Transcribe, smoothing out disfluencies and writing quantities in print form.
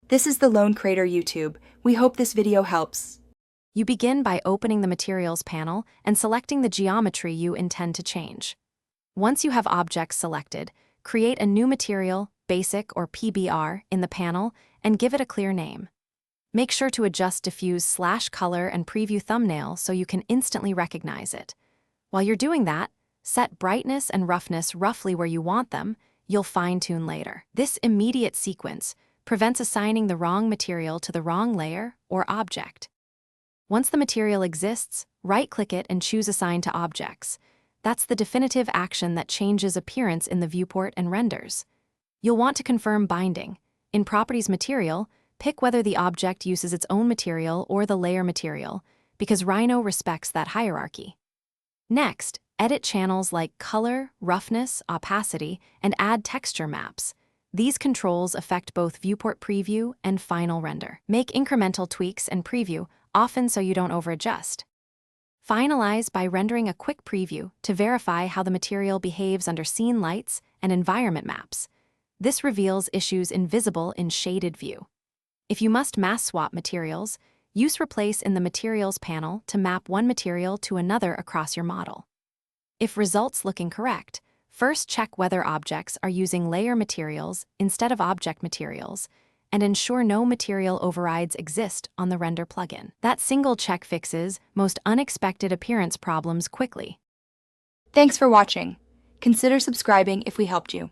This is the Lone Crater YouTube. We hope this video helps. You begin by opening the Materials panel and selecting the geometry you intend to change. Once you have objects selected, create a new material, Basic or PBR, in the panel and give it a clear name. Make sure to adjust diffuse/color and preview thumbnail so you can instantly recognize it. While you're doing that, set brightness and roughness roughly where you want them. You'll fine-tune later. This immediate sequence prevents assigning the wrong material to the wrong layer or object. Once the material exists, right-click it and choose Assign to Objects. That's the definitive action that changes appearance in the viewport and renders. You'll want to confirm binding. In Properties Material, pick whether the object uses its own material or the layer material, because Rhino respects that hierarchy. Next, edit channels like color, roughness, opacity, and add texture maps. These controls affect both viewport preview and final render. Make incremental tweaks and preview, often so you don't over-adjust. Finalize by rendering a quick preview to verify how the material behaves under scene lights and environment maps. This reveals issues invisible in shaded view. If you must mass swap materials, use Replace in the Materials panel to map one material to another across your model. If results look incorrect, first check whether objects are using layer materials instead of object materials, and ensure no material overrides exist on the render plugin. That single check fixes most unexpected appearance problems quickly. Thanks for watching. Consider subscribing if we helped you.